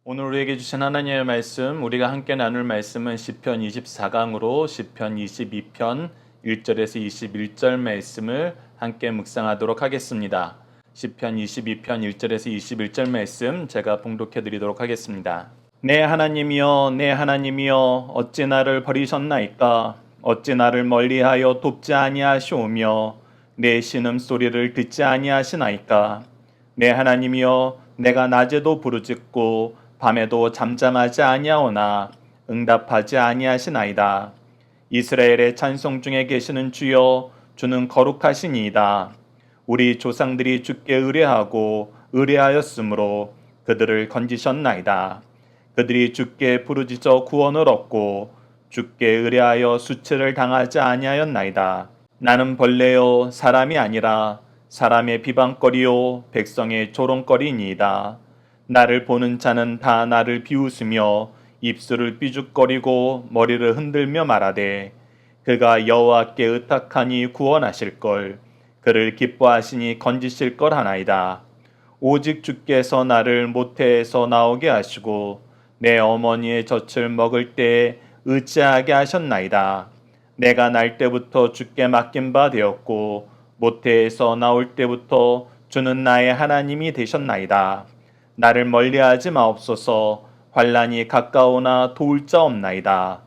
오늘 우리에게 주신 하나님의 말씀, 우리가 함께 나눌 말씀은 시편 24강으로 시편 22편 1절에서 21절 말씀을 함께 묵상하도록 하겠습니다. 시편 22편 1절에서 21절 말씀 제가 봉독해 드리도록 하겠습니다. 내 하나님이여, 내 하나님이여, 어찌 나를 버리셨나이까? 어찌 나를 멀리하여 돕지 아니하시오며 내 신음소리를 듣지 아니하시나이까? 내 하나님이여, 내가 낮에도 부르짖고 밤에도 잠잠하지 아니하오나 응답하지 아니하시나이다. 이스라엘의 찬송 중에 계시는 주여, 주는 거룩하시니이다. 우리 조상들이 주께 의뢰하고 의뢰하였으므로 그들을 건지셨나이다. 그들이 주께 부르짖어 구원을 얻고 주께 의뢰하여 수치를 당하지 아니하였나이다. 나는 벌레요 사람이 아니라 사람의 비방거리요 백성의 조롱거리니이다. 나를 보는 자는 다 나를 비웃으며 입술을 삐죽거리고 머리를 흔들며 말하되 그가 여호와께 의탁하니 구원하실걸, 그를 기뻐하시니 건지실걸 하나이다. 오직 주께서 나를 모태에서 나오게 하시고 내 어머니의 젖을 먹을 때에 의지하게 하셨나이다. 내가 날 때부터 주께 맡긴 바 되었고 모태에서 나올 때부터 주는 나의 하나님이 되셨나이다. 나를 멀리하지 마옵소서. 환난이 가까우나 도울 자 없나이다.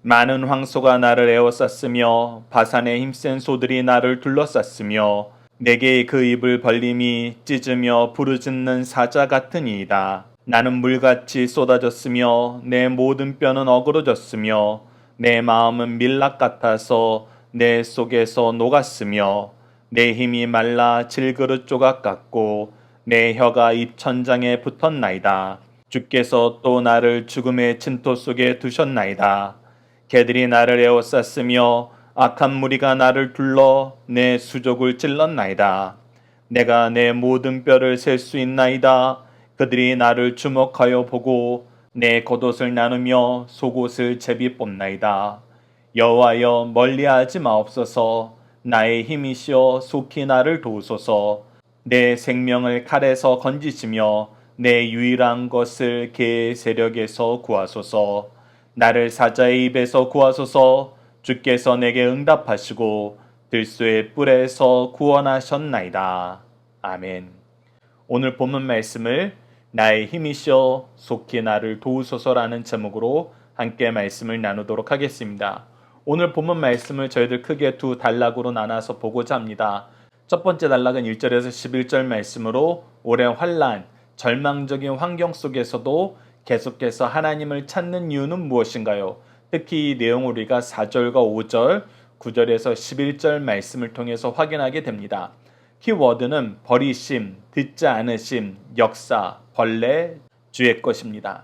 많은 황소가 나를 에워쌌으며 바산의 힘센 소들이 나를 둘러쌌으며 내게 그 입을 벌림이 찢으며 부르짖는 사자 같으니이다. 나는 물같이 쏟아졌으며 내 모든 뼈는 어그러졌으며 내 마음은 밀락 같아서 내 속에서 녹았으며 내 힘이 말라 질그릇 조각 같고 내 혀가 입천장에 붙었나이다. 주께서 또 나를 죽음의 진토 속에 두셨나이다. 개들이 나를 에워쌌으며 악한 무리가 나를 둘러 내 수족을 찔렀나이다. 내가 내 모든 뼈를 셀 수 있나이다. 그들이 나를 주목하여 보고 내 겉옷을 나누며 속옷을 제비 뽑나이다. 여호와여, 멀리하지 마옵소서. 나의 힘이시여 속히 나를 도우소서. 내 생명을 칼에서 건지시며 내 유일한 것을 개의 세력에서 구하소서. 나를 사자의 입에서 구하소서. 주께서 내게 응답하시고 들소의 뿔에서 구원하셨나이다. 아멘. 오늘 본문 말씀을 나의 힘이시여 속히 나를 도우소서라는 제목으로 함께 말씀을 나누도록 하겠습니다. 오늘 본문 말씀을 저희들 크게 두 단락으로 나눠서 보고자 합니다. 첫 번째 단락은 1절에서 11절 말씀으로 오랜 환난, 절망적인 환경 속에서도 계속해서 하나님을 찾는 이유는 무엇인가요? 특히 이 내용을 우리가 4절과 5절, 9절에서 11절 말씀을 통해서 확인하게 됩니다. 키워드는 버리심, 듣지 않으심, 역사, 벌레, 주의 것입니다.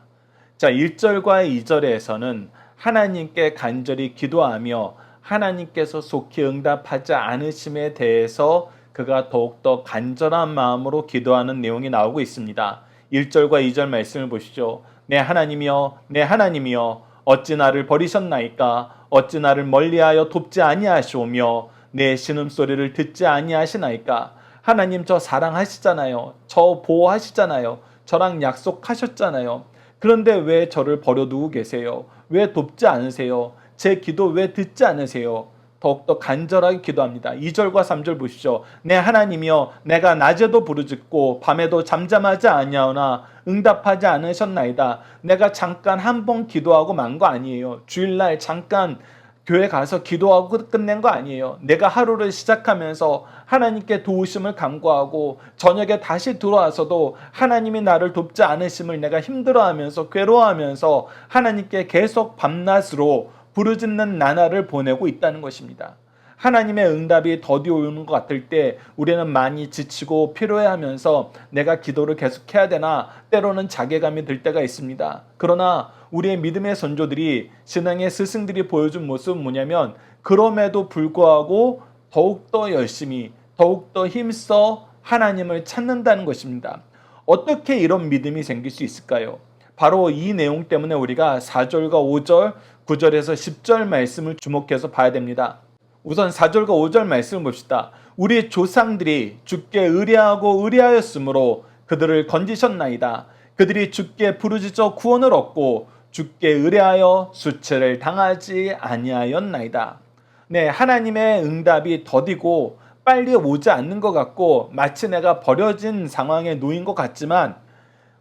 자, 1절과 2절에서는 하나님께 간절히 기도하며 하나님께서 속히 응답하지 않으심에 대해서 그가 더욱더 간절한 마음으로 기도하는 내용이 나오고 있습니다. 1절과 2절 말씀을 보시죠. 내 하나님이여, 내 하나님이여, 어찌 나를 버리셨나이까? 어찌 나를 멀리하여 돕지 아니하시오며 내 신음소리를 듣지 아니하시나이까? 하나님, 저 사랑하시잖아요. 저 보호하시잖아요. 저랑 약속하셨잖아요. 그런데 왜 저를 버려두고 계세요? 왜 돕지 않으세요? 제 기도 왜 듣지 않으세요? 더욱더 간절하게 기도합니다. 2절과 3절 보시죠. 내 하나님이여, 내가 낮에도 부르짖고 밤에도 잠잠하지 아니하오나 응답하지 않으셨나이다. 내가 잠깐 한 번 기도하고 만 거 아니에요. 주일날 잠깐 교회 가서 기도하고 끝낸 거 아니에요. 내가 하루를 시작하면서 하나님께 도우심을 간구하고 저녁에 다시 들어와서도 하나님이 나를 돕지 않으심을 내가 힘들어하면서 괴로워하면서 하나님께 계속 밤낮으로 부르짖는 나날을 보내고 있다는 것입니다. 하나님의 응답이 더디 오는 것 같을 때 우리는 많이 지치고 피로해하면서 내가 기도를 계속해야 되나 때로는 자괴감이 들 때가 있습니다. 그러나 우리의 믿음의 선조들이, 신앙의 스승들이 보여준 모습은 뭐냐면 그럼에도 불구하고 더욱더 열심히 더욱더 힘써 하나님을 찾는다는 것입니다. 어떻게 이런 믿음이 생길 수 있을까요? 바로 이 내용 때문에 우리가 4절과 5절, 9절에서 10절 말씀을 주목해서 봐야 됩니다. 우선 4절과 5절 말씀을 봅시다. 우리 조상들이 주께 의뢰하고 의뢰하였으므로 그들을 건지셨나이다. 그들이 주께 부르짖어 구원을 얻고 주께 의뢰하여 수치를 당하지 아니하였나이다. 네, 하나님의 응답이 더디고 빨리 오지 않는 것 같고 마치 내가 버려진 상황에 놓인 것 같지만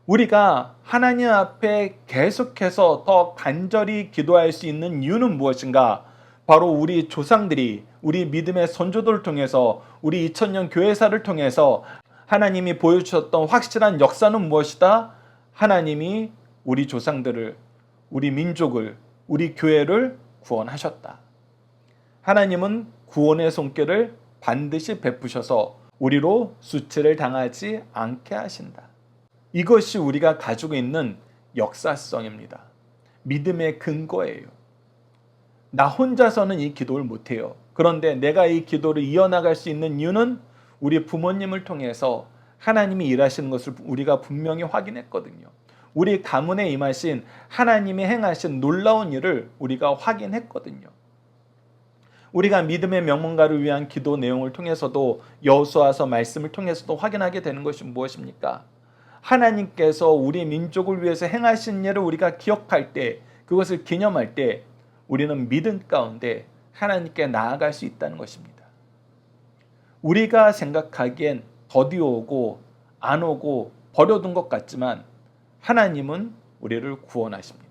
우리가 하나님 앞에 계속해서 더 간절히 기도할 수 있는 이유는 무엇인가? 바로 우리 조상들이 우리 믿음의 선조들을 통해서 우리 2000년 교회사를 통해서 하나님이 보여주셨던 확실한 역사는 무엇이다? 하나님이 우리 조상들을, 우리 민족을, 우리 교회를 구원하셨다. 하나님은 구원의 손길을 반드시 베푸셔서 우리로 수치를 당하지 않게 하신다. 이것이 우리가 가지고 있는 역사성입니다. 믿음의 근거예요. 나 혼자서는 이 기도를 못해요. 그런데 내가 이 기도를 이어나갈 수 있는 이유는 우리 부모님을 통해서 하나님이 일하시는 것을 우리가 분명히 확인했거든요. 우리 가문에 임하신 하나님이 행하신 놀라운 일을 우리가 확인했거든요. 우리가 믿음의 명문가를 위한 기도 내용을 통해서도 여호수아서 말씀을 통해서도 확인하게 되는 것이 무엇입니까? 하나님께서 우리 민족을 위해서 행하신 일을 우리가 기억할 때, 그것을 기념할 때 우리는 믿음 가운데 하나님께 나아갈 수 있다는 것입니다. 우리가 생각하기엔 더디 오고 안 오고 버려둔 것 같지만 하나님은 우리를 구원하십니다.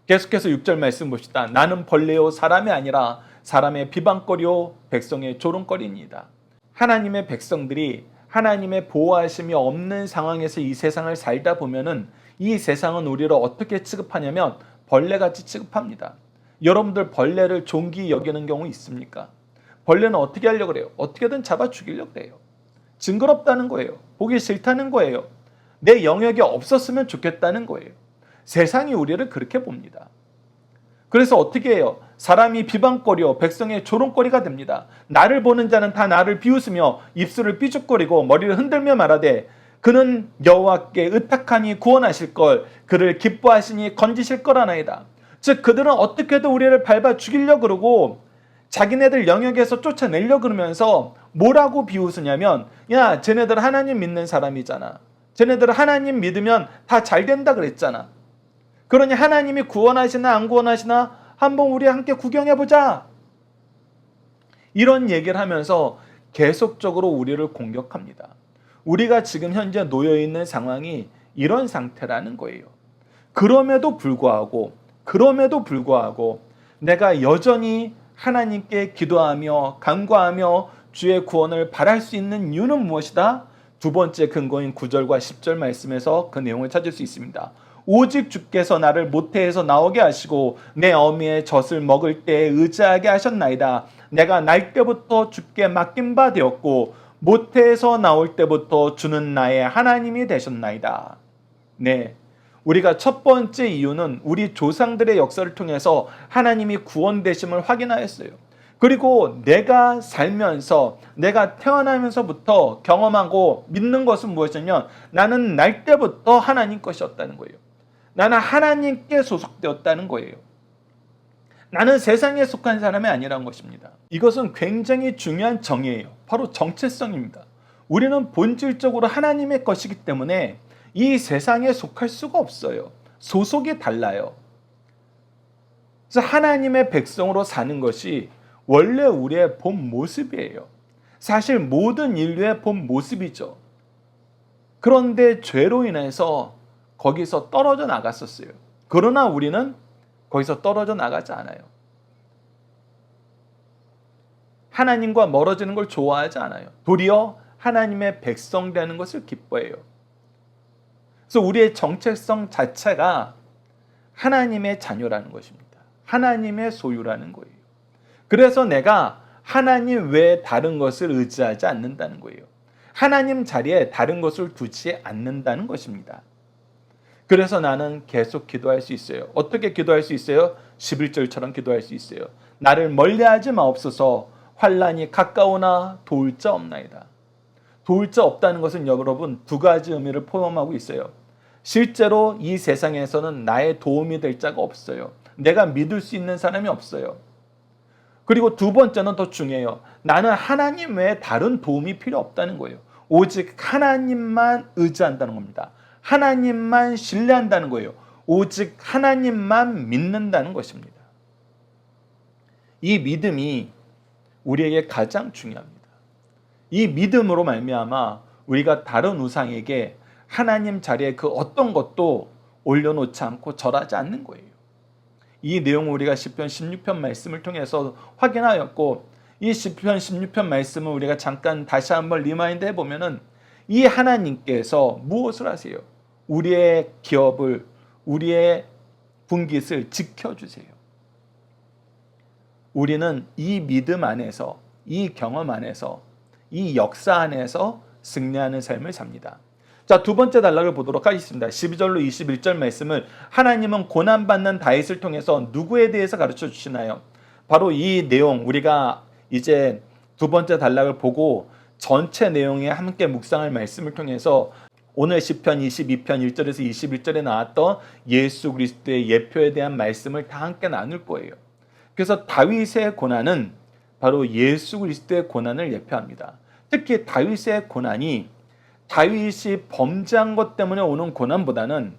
계속해서 6절 말씀 봅시다. 나는 벌레요 사람이 아니라 사람의 비방거리요 백성의 조롱거리입니다. 하나님의 백성들이 하나님의 보호하심이 없는 상황에서 이 세상을 살다 보면은 이 세상은 우리를 어떻게 취급하냐면 벌레같이 취급합니다. 여러분들 벌레를 존귀 여기는 경우 있습니까? 벌레는 어떻게 하려고 그래요? 어떻게든 잡아 죽이려고 그래요. 징그럽다는 거예요. 보기 싫다는 거예요. 내 영역이 없었으면 좋겠다는 거예요. 세상이 우리를 그렇게 봅니다. 그래서 어떻게 해요? 사람이 비방거리요 백성의 조롱거리가 됩니다. 나를 보는 자는 다 나를 비웃으며 입술을 삐죽거리고 머리를 흔들며 말하되 그는 여호와께 의탁하니 구원하실 걸 그를 기뻐하시니 건지실 거라나이다. 즉 그들은 어떻게든 우리를 밟아 죽이려고 그러고 자기네들 영역에서 쫓아내려고 그러면서 뭐라고 비웃으냐면 야 쟤네들 하나님 믿는 사람이잖아. 쟤네들 하나님 믿으면 다 잘 된다 그랬잖아. 그러니 하나님이 구원하시나 안 구원하시나 한번 우리 함께 구경해보자. 이런 얘기를 하면서 계속적으로 우리를 공격합니다. 우리가 지금 현재 놓여있는 상황이 이런 상태라는 거예요. 그럼에도 불구하고 내가 여전히 하나님께 기도하며 간구하며 주의 구원을 바랄 수 있는 이유는 무엇이다? 두 번째 근거인 9절과 10절 말씀에서 그 내용을 찾을 수 있습니다. 오직 주께서 나를 모태에서 나오게 하시고 내 어미의 젖을 먹을 때에 의지하게 하셨나이다. 내가 날 때부터 주께 맡긴 바 되었고 모태에서 나올 때부터 주는 나의 하나님이 되셨나이다. 네, 우리가 첫 번째 이유는 우리 조상들의 역사를 통해서 하나님이 구원되심을 확인하였어요. 그리고 내가 살면서 내가 태어나면서부터 경험하고 믿는 것은 무엇이냐면 나는 날 때부터 하나님 것이었다는 거예요. 나는 하나님께 소속되었다는 거예요. 나는 세상에 속한 사람이 아니라는 것입니다. 이것은 굉장히 중요한 정의예요. 바로 정체성입니다. 우리는 본질적으로 하나님의 것이기 때문에 이 세상에 속할 수가 없어요. 소속이 달라요. 그래서 하나님의 백성으로 사는 것이 원래 우리의 본 모습이에요. 사실 모든 인류의 본 모습이죠. 그런데 죄로 인해서 거기서 떨어져 나갔었어요. 그러나 우리는 거기서 떨어져 나가지 않아요. 하나님과 멀어지는 걸 좋아하지 않아요. 도리어 하나님의 백성 되는 것을 기뻐해요. 그래서 우리의 정체성 자체가 하나님의 자녀라는 것입니다. 하나님의 소유라는 거예요. 그래서 내가 하나님 외에 다른 것을 의지하지 않는다는 거예요. 하나님 자리에 다른 것을 두지 않는다는 것입니다. 그래서 나는 계속 기도할 수 있어요. 어떻게 기도할 수 있어요? 11절처럼 기도할 수 있어요. 나를 멀리하지 마옵소서. 환난이 가까우나 도울 자 없나이다. 도울 자 없다는 것은 여러분 두 가지 의미를 포함하고 있어요. 실제로 이 세상에서는 나의 도움이 될 자가 없어요. 내가 믿을 수 있는 사람이 없어요. 그리고 두 번째는 더 중요해요. 나는 하나님 외에 다른 도움이 필요 없다는 거예요. 오직 하나님만 의지한다는 겁니다. 하나님만 신뢰한다는 거예요. 오직 하나님만 믿는다는 것입니다. 이 믿음이 우리에게 가장 중요합니다. 이 믿음으로 말미암아 우리가 다른 우상에게 하나님 자리에 그 어떤 것도 올려놓지 않고 절하지 않는 거예요. 이 내용을 우리가 시편 16편 말씀을 통해서 확인하였고, 이 시편 16편 말씀을 우리가 잠깐 다시 한번 리마인드 해보면은 이 하나님께서 무엇을 하세요? 우리의 기업을, 우리의 분깃을 지켜주세요. 우리는 이 믿음 안에서, 이 경험 안에서, 이 역사 안에서 승리하는 삶을 삽니다. 자, 두 번째 단락을 보도록 하겠습니다. 12절로 21절 말씀을 하나님은 고난받는 다윗을 통해서 누구에 대해서 가르쳐 주시나요? 바로 이 내용, 우리가 이제 두 번째 단락을 보고 전체 내용에 함께 묵상할 말씀을 통해서 오늘 시편 22편 1절에서 21절에 나왔던 예수 그리스도의 예표에 대한 말씀을 다 함께 나눌 거예요. 그래서 다윗의 고난은 바로 예수 그리스도의 고난을 예표합니다. 특히 다윗의 고난이 다윗이 범죄한 것 때문에 오는 고난보다는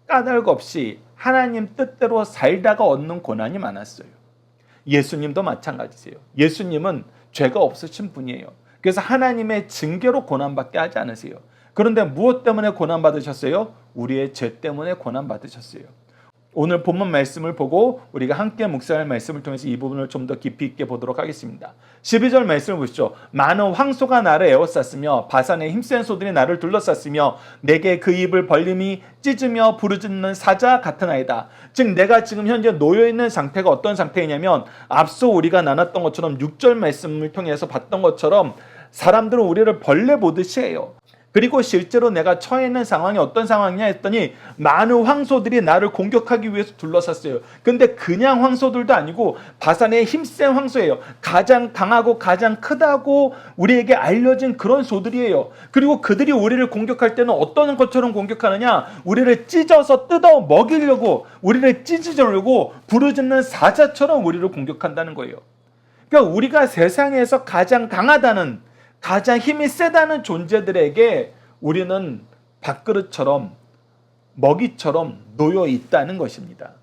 까닭 없이 하나님 뜻대로 살다가 얻는 고난이 많았어요. 예수님도 마찬가지세요. 예수님은 죄가 없으신 분이에요. 그래서 하나님의 징계로 고난받게 하지 않으세요. 그런데 무엇 때문에 고난받으셨어요? 우리의 죄 때문에 고난받으셨어요. 오늘 본문 말씀을 보고 우리가 함께 묵상할 말씀을 통해서 이 부분을 좀 더 깊이 있게 보도록 하겠습니다. 12절 말씀을 보시죠. 많은 황소가 나를 에워쌌으며 바산의 힘센 소들이 나를 둘러쌌으며 내게 그 입을 벌림이 찢으며 부르짖는 사자 같으나이다. 즉 내가 지금 현재 놓여있는 상태가 어떤 상태이냐면, 앞서 우리가 나눴던 것처럼 6절 말씀을 통해서 봤던 것처럼 사람들은 우리를 벌레 보듯이 해요. 그리고 실제로 내가 처해 있는 상황이 어떤 상황이냐 했더니 많은 황소들이 나를 공격하기 위해서 둘러쌌어요. 근데 그냥 황소들도 아니고 바산의 힘센 황소예요. 가장 강하고 가장 크다고 우리에게 알려진 그런 소들이에요. 그리고 그들이 우리를 공격할 때는 어떤 것처럼 공격하느냐, 우리를 찢어서 뜯어 먹이려고, 우리를 찢으려고 부르짖는 사자처럼 우리를 공격한다는 거예요. 그러니까 우리가 세상에서 가장 강하다는, 가장 힘이 세다는 존재들에게 우리는 밥그릇처럼, 먹이처럼 놓여 있다는 것입니다.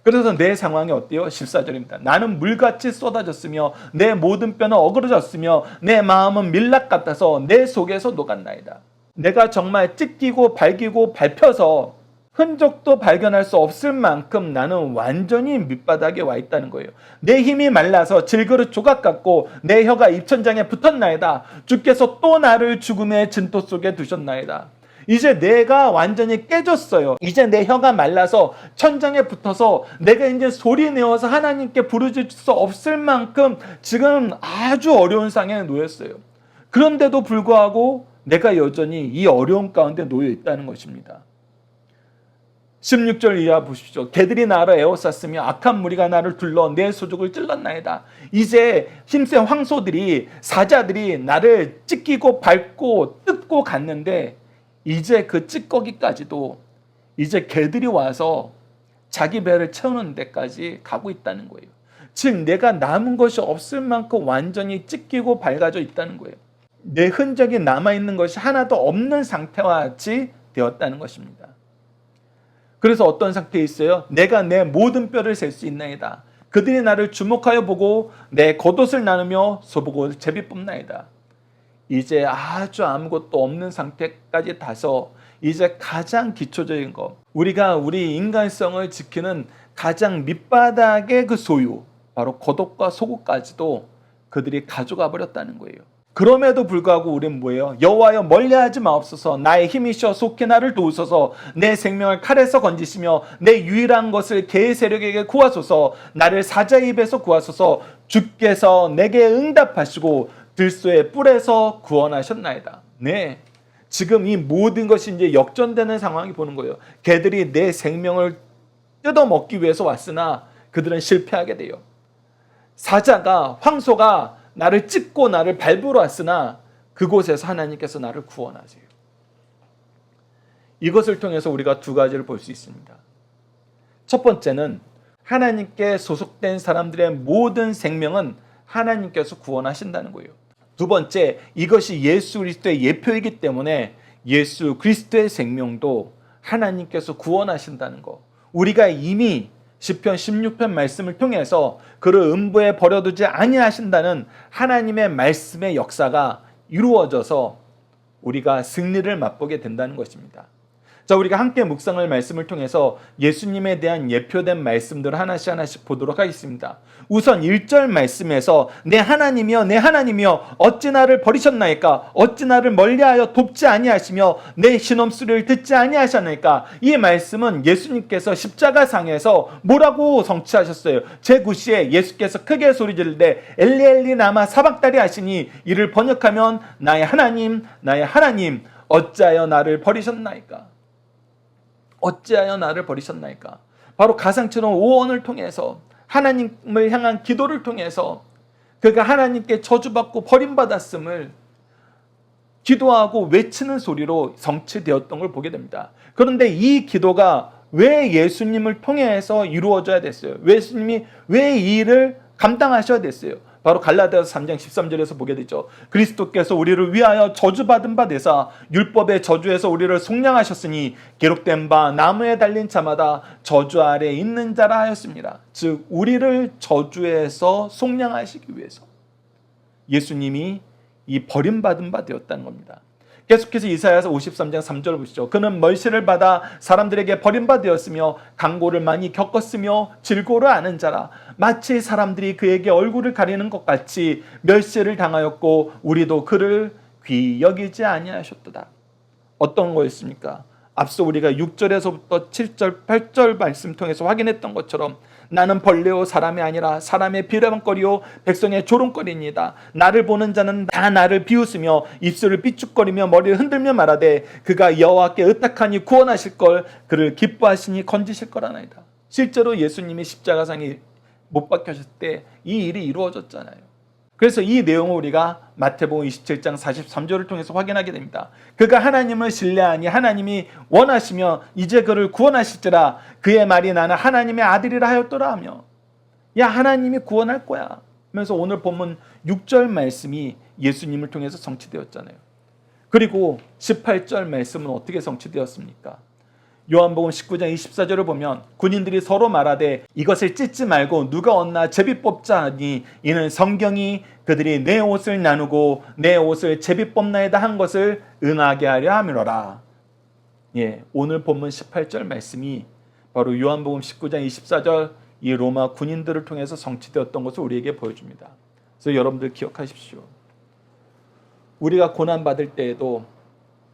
그래서 내 상황이 어때요? 14절입니다. 나는 물같이 쏟아졌으며 내 모든 뼈는 어그러졌으며 내 마음은 밀랍 같아서 내 속에서 녹았나이다. 내가 정말 찢기고 발기고 밟혀서 흔적도 발견할 수 없을 만큼 나는 완전히 밑바닥에 와 있다는 거예요. 내 힘이 말라서 질그릇 조각 같고 내 혀가 입천장에 붙었나이다. 주께서 또 나를 죽음의 진토 속에 두셨나이다. 이제 내가 완전히 깨졌어요. 이제 내 혀가 말라서 천장에 붙어서 내가 이제 소리 내어서 하나님께 부르짖을 수 없을 만큼 지금 아주 어려운 상황에 놓였어요. 그런데도 불구하고 내가 여전히 이 어려움 가운데 놓여 있다는 것입니다. 16절 이하 보십시오. 개들이 나를 에워쌌으며 악한 무리가 나를 둘러 내 소족을 찔렀나이다. 이제 힘센 황소들이, 사자들이 나를 찢기고 밟고 뜯고 갔는데 이제 그 찌꺼기까지도 이제 개들이 와서 자기 배를 채우는 데까지 가고 있다는 거예요. 즉 내가 남은 것이 없을 만큼 완전히 찢기고 밟아져 있다는 거예요. 내 흔적이 남아있는 것이 하나도 없는 상태와 같이 되었다는 것입니다. 그래서 어떤 상태에 있어요? 내가 내 모든 뼈를 셀 수 있나이다. 그들이 나를 주목하여 보고 내 겉옷을 나누며 소복을 제비 뽑나이다. 이제 아주 아무것도 없는 상태까지 다서 이제 가장 기초적인 것, 우리가 우리 인간성을 지키는 가장 밑바닥의 그 소유, 바로 겉옷과 속옷까지도 그들이 가져가 버렸다는 거예요. 그럼에도 불구하고 우리는 뭐예요? 여호와여 멀리하지 마옵소서. 나의 힘이시여 속히 나를 도우소서. 내 생명을 칼에서 건지시며 내 유일한 것을 개의 세력에게 구하소서. 나를 사자의 입에서 구하소서. 주께서 내게 응답하시고 들소의 뿔에서 구원하셨나이다. 네, 지금 이 모든 것이 이제 역전되는 상황이 보는 거예요. 개들이 내 생명을 뜯어먹기 위해서 왔으나 그들은 실패하게 돼요. 사자가, 황소가 나를 찢고 나를 밟으러 왔으나 그곳에서 하나님께서 나를 구원하세요. 이것을 통해서 우리가 두 가지를 볼 수 있습니다. 첫 번째는 하나님께 소속된 사람들의 모든 생명은 하나님께서 구원하신다는 거예요. 두 번째, 이것이 예수 그리스도의 예표이기 때문에 예수 그리스도의 생명도 하나님께서 구원하신다는 것. 우리가 이미 시편 16편 말씀을 통해서 그를 음부에 버려두지 아니하신다는 하나님의 말씀의 역사가 이루어져서 우리가 승리를 맛보게 된다는 것입니다. 자, 우리가 함께 묵상할 말씀을 통해서 예수님에 대한 예표된 말씀들을 하나씩 보도록 하겠습니다. 우선 1절 말씀에서 내 하나님이여 내 하나님이여 어찌 나를 버리셨나이까 어찌 나를 멀리하여 돕지 아니하시며 내 신음소리를 듣지 아니하셨나이까. 이 말씀은 예수님께서 십자가상에서 뭐라고 성취하셨어요? 제9시에 예수께서 크게 소리지르되 엘리 엘리 라마 사박다리 하시니 이를 번역하면 나의 하나님 어찌하여 나를 버리셨나이까. 어찌하여 나를 버리셨나이까. 바로 가상처럼 오언을 통해서 하나님을 향한 기도를 통해서 그가 하나님께 저주받고 버림받았음을 기도하고 외치는 소리로 성취되었던 걸 보게 됩니다. 그런데 이 기도가 왜 예수님을 통해서 이루어져야 됐어요? 예수님이 왜 이 일을 감당하셔야 됐어요? 바로 갈라디아서 3장 13절에서 보게 되죠. 그리스도께서 우리를 위하여 저주받은 바 되사 율법의 저주에서 우리를 속량하셨으니 기록된 바 나무에 달린 자마다 저주 아래 있는 자라 하였습니다. 즉 우리를 저주에서 속량하시기 위해서 예수님이 이 버림받은 바 되었다는 겁니다. 계속해서 이사야서 53장 3절을 보시죠. 그는 멀시를 받아 사람들에게 버림받았으며 강고를 많이 겪었으며 질고를 아는 자라. 마치 사람들이 그에게 얼굴을 가리는 것 같이 멸시를 당하였고 우리도 그를 귀히 여기지 아니하셨도다. 어떤 거였습니까? 앞서 우리가 6절에서부터 7절, 8절 말씀 통해서 확인했던 것처럼 나는 벌레요 사람이 아니라 사람의 비방거리요 백성의 조롱거리니이다. 나를 보는 자는 다 나를 비웃으며 입술을 삐죽거리며 머리를 흔들며 말하되 그가 여호와께 의탁하니 구원하실 걸 그를 기뻐하시니 건지실 거라나이다. 실제로 예수님이 십자가상에 못 박혀졌을 때 이 일이 이루어졌잖아요. 그래서 이 내용을 우리가 마태복음 27장 43절을 통해서 확인하게 됩니다. 그가 하나님을 신뢰하니 하나님이 원하시며 이제 그를 구원하실지라. 그의 말이 나는 하나님의 아들이라 하였더라 하며 야 하나님이 구원할 거야 하면서 오늘 본문 6절 말씀이 예수님을 통해서 성취되었잖아요. 그리고 18절 말씀은 어떻게 성취되었습니까? 요한복음 19장 24절을 보면 군인들이 서로 말하되 이것을 찢지 말고 누가 얻나 제비 뽑자 하니 이는 성경이 그들이 내 옷을 나누고 내 옷을 제비 뽑나이다 한 것을 응하게 하려 함이로라. 예, 오늘 본문 18절 말씀이 바로 요한복음 19장 24절 이 로마 군인들을 통해서 성취되었던 것을 우리에게 보여줍니다. 그래서 여러분들 기억하십시오. 우리가 고난받을 때에도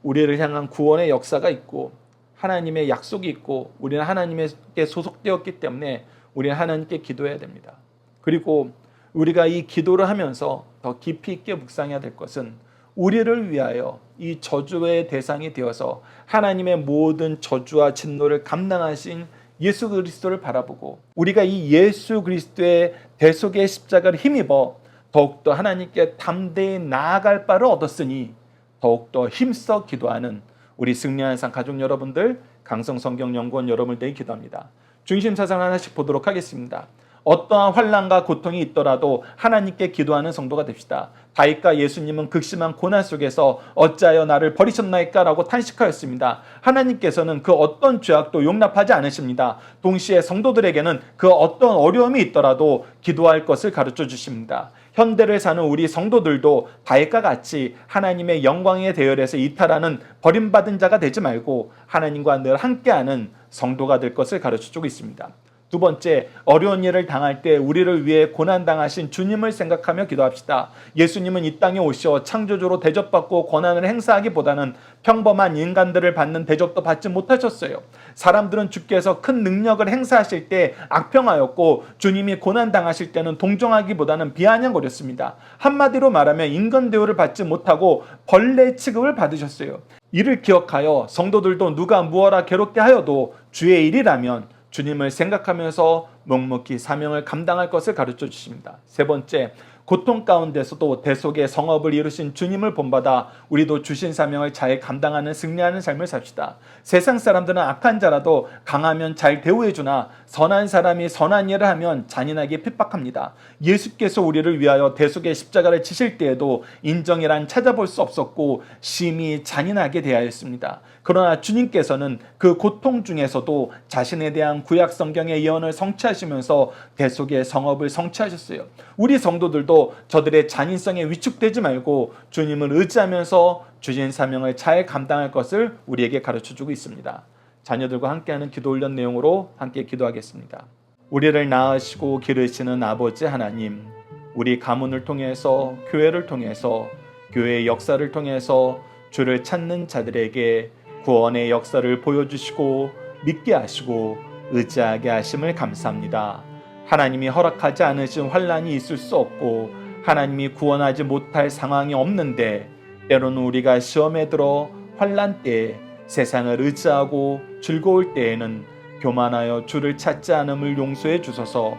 우리를 향한 구원의 역사가 있고 하나님의 약속이 있고 우리는 하나님께 소속되었기 때문에 우리는 하나님께 기도해야 됩니다. 그리고 우리가 이 기도를 하면서 더 깊이 있게 묵상해야 될 것은 우리를 위하여 이 저주의 대상이 되어서 하나님의 모든 저주와 진노를 감당하신 예수 그리스도를 바라보고 우리가 이 예수 그리스도의 대속의 십자가를 힘입어 더욱더 하나님께 담대히 나아갈 바를 얻었으니 더욱더 힘써 기도하는 우리 승리하는 삶 가족 여러분들, 강성성경연구원 여러분들에게 기도합니다. 중심사상 하나씩 보도록 하겠습니다. 어떠한 환난과 고통이 있더라도 하나님께 기도하는 성도가 됩시다. 다윗과 예수님은 극심한 고난 속에서 어찌하여 나를 버리셨나이까 라고 탄식하였습니다. 하나님께서는 그 어떤 죄악도 용납하지 않으십니다. 동시에 성도들에게는 그 어떤 어려움이 있더라도 기도할 것을 가르쳐 주십니다. 현대를 사는 우리 성도들도 다윗과 같이 하나님의 영광의 대열에서 이탈하는 버림받은 자가 되지 말고 하나님과 늘 함께하는 성도가 될 것을 가르쳐주고 있습니다. 두 번째, 어려운 일을 당할 때 우리를 위해 고난당하신 주님을 생각하며 기도합시다. 예수님은 이 땅에 오셔 창조주로 대접받고 권한을 행사하기보다는 평범한 인간들을 받는 대접도 받지 못하셨어요. 사람들은 주께서 큰 능력을 행사하실 때 악평하였고 주님이 고난당하실 때는 동정하기보다는 비아냥거렸습니다. 한마디로 말하면 인간 대우를 받지 못하고 벌레 취급을 받으셨어요. 이를 기억하여 성도들도 누가 무어라 괴롭게 하여도 주의 일이라면 주님을 생각하면서 묵묵히 사명을 감당할 것을 가르쳐 주십니다. 세 번째, 고통 가운데서도 대속의 성업을 이루신 주님을 본받아 우리도 주신 사명을 잘 감당하는 승리하는 삶을 삽시다. 세상 사람들은 악한 자라도 강하면 잘 대우해주나 선한 사람이 선한 일을 하면 잔인하게 핍박합니다. 예수께서 우리를 위하여 대속의 십자가를 지실 때에도 인정이란 찾아볼 수 없었고 심히 잔인하게 대하였습니다. 그러나 주님께서는 그 고통 중에서도 자신에 대한 구약 성경의 예언을 성취하시면서 대속의 성업을 성취하셨어요. 우리 성도들도 저들의 잔인성에 위축되지 말고 주님을 의지하면서 주신 사명을 잘 감당할 것을 우리에게 가르쳐주고 있습니다. 자녀들과 함께하는 기도 훈련 내용으로 함께 기도하겠습니다. 우리를 낳으시고 기르시는 아버지 하나님, 우리 가문을 통해서 교회를 통해서 교회의 역사를 통해서 주를 찾는 자들에게 구원의 역사를 보여주시고 믿게 하시고 의지하게 하심을 감사합니다. 하나님이 허락하지 않으신 환난이 있을 수 없고 하나님이 구원하지 못할 상황이 없는데 때로는 우리가 시험에 들어 환난 때에 세상을 의지하고 즐거울 때에는 교만하여 주를 찾지 않음을 용서해 주소서.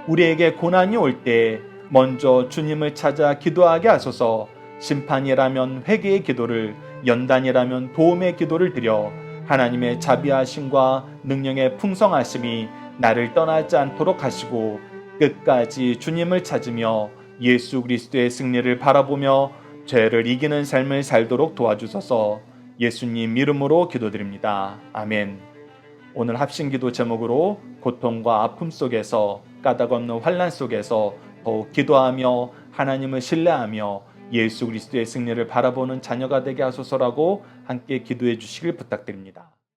우리에게 고난이 올 때 먼저 주님을 찾아 기도하게 하소서. 심판이라면 회개의 기도를, 연단이라면 도움의 기도를 드려 하나님의 자비하심과 능력의 풍성하심이 나를 떠나지 않도록 하시고 끝까지 주님을 찾으며 예수 그리스도의 승리를 바라보며 죄를 이기는 삶을 살도록 도와주소서. 예수님 이름으로 기도드립니다. 아멘. 오늘 합심기도 제목으로 고통과 아픔 속에서 까닭 없는 환난 속에서 더욱 기도하며 하나님을 신뢰하며 예수 그리스도의 승리를 바라보는 자녀가 되게 하소서라고 함께 기도해 주시길 부탁드립니다.